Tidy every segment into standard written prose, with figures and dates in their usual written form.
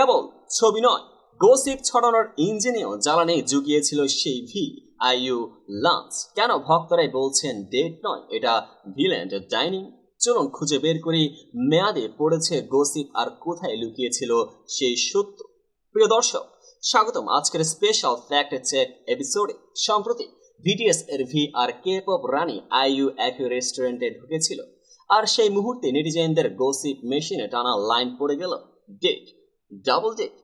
কেবল ছবি নয়, গসিপ ছড়ানোর ইঞ্জিনেও জ্বালানি জুগিয়েছিল সেই VIU লাঞ্চ। কেন ভক্তরাই বলছেন ডেট নয়, এটা ভিলেন ডাইনিং? চলুন খুঁজে বের করি মেয়াদে পড়েছে গসিপ আর কোথায় লুকিয়েছিল সেই সত্য। প্রিয় দর্শক, স্বাগতম আজকের স্পেশাল ফ্যাক্ট চেক এপিসোডে। সম্প্রতি BTS এর ভি আর K-pop রানী IU একই রেস্টুরেন্টে ঢুকেছিল, আর সেই মুহূর্তে নেটিজেনদের গসিপ মেশিনে টানা লাইন পড়ে গেল ডেট, ডাবল ডেট।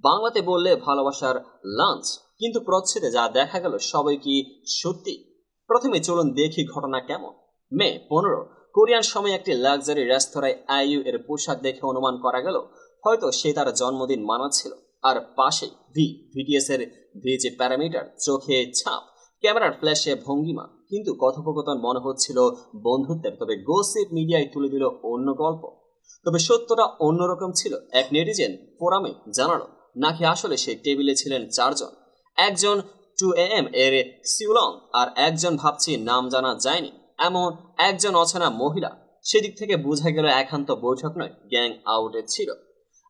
বাংলাতে বললে ভালোবাসার লাঞ্চ, কিন্তু প্রচ্ছদে যা দেখা গেল সবই কি সত্যি? প্রথমে চলুন দেখি ঘটনা কেমন। মে 15 কোরিয়ান সময় একটি লাক্সারি রেস্তোরাঁয় IU এর পোশাক দেখে অনুমান করা গেল হয়তো সে তার জন্মদিন মানাচ্ছিল। আর পাশে BTS এর যে প্যারামিটার, চোখে ছাপ, ক্যামেরার ফ্ল্যাশে ভঙ্গিমা, কিন্তু কথোপকথন মনে হচ্ছিল বন্ধুত্বের। তবে গসিপ মিডিয়ায় তুলে দিল অন্য গল্প। তবে সত্যটা অন্যরকম ছিল। এক নেটিজেন ফোরামে জানালো নাকি আসলে সেই টেবিলে ছিলেন চারজন, একজন 2 AM এর সিউলং, আর একজন ভাবছি নাম জানা যায়নি এমন একজন অচেনা মহিলা। সেদিক থেকে বোঝা গেল একান্ত বৈঠক নয়, গ্যাং আউটে ছিল।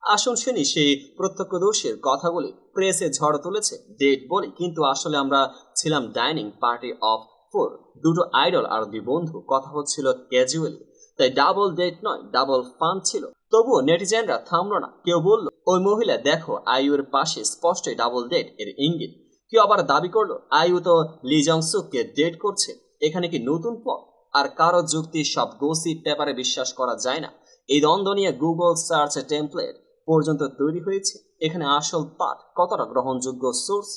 আসুন শুনি সেই প্রত্যক্ষদর্শীর কথাগুলি। প্রেসে ঝড় তুলেছে ডেট বলি, কিন্তু আসলে আমরা ছিলাম ডাইনিং পার্টি অফ 4, দুটো আইডল আর 2 বন্ধু। কথা হচ্ছিল ক্যাজুয়ালি, তাই ডাবল ডেট নয়, ডাবল ফান ছিল। তবুও নেটিজেনরা থামলো না। কেউ বলল ওই মহিলা দেখো IU এর পাশে স্পষ্টই ডাবল ডেট এর ইঙ্গিত। কেউ আবার দাবি করলো IU তো লি জং সুককে ডেট করছে, এখানে কি নতুন পথ? আর কারো যুক্তি সব গসিপ পেপারে বিশ্বাস করা যায় না। এই দ্বন্দ্ব নিয়ে গুগল সার্চ টেমপ্লেট পর্যন্ত তৈরি হয়েছে। এখানে আসল পাঠ কতটা গ্রহণযোগ্য সোর্স,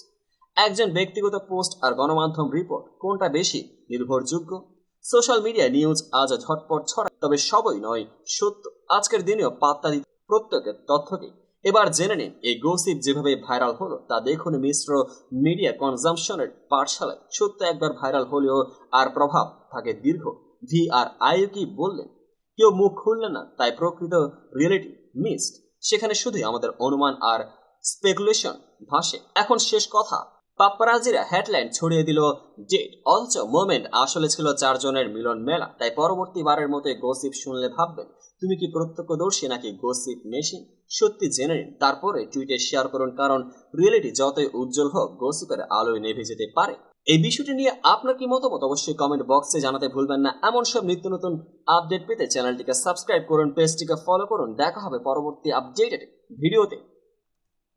একজন ব্যক্তিগত পোস্ট আর গণমাধ্যম রিপোর্ট, কোনটা বেশি নির্ভরযোগ্য? সোশ্যাল মিডিয়া নিউজ আজ ঝটপট ছড়ায়, তবে সবই নয় সত্য। আজকের দিনেও পাত্তা দিতে প্রত্যেকের তথ্যকে। এবার জেনে নিন এই গসিপ যেভাবে ভাইরাল হলো তা দেখুন মিশ্র মিডিয়া কনজামশনের পাঠশালায়। সত্য একবার ভাইরাল হলেও আর প্রভাব থাকে দীর্ঘ। ভি আর IU কি বললেন? কেউ মুখ খুললেন না, তাই প্রকৃত রিয়েলিটি মিসড। সেখানে শুধুই আমাদের অনুমান আর স্পেকুলেশন ভাসে। এখন শেষ কথা, পাপ্পারাজিরা হেডলাইন ছড়িয়ে দিল ডেট, অথচ মোমেন্ট আসলে ছিল চারজনের মিলন মেলা। তাই পরবর্তী বারের মতো গসিপ শুনলে ভাববেন তুমি কি প্রত্যক্ষদর্শী নাকি গসিপ মেশিন। সত্যি জেনে নিন, তারপরে টুইটে শেয়ার করুন, কারণ রিয়েলিটি যতই উজ্জ্বল হোক গসিপের আলোয় নেভে যেতে পারে। এই বিষয়টি নিয়ে আপনার কি মতামত অবশ্যই কমেন্ট বক্সে জানাতে ভুলবেন না। এমন সব নিত্য নতুন আপডেট পেতে চ্যানেলটিকে সাবস্ক্রাইব করুন, পেজটিকে ফলো করুন। দেখা হবে পরবর্তী আপডেটেড ভিডিওতে।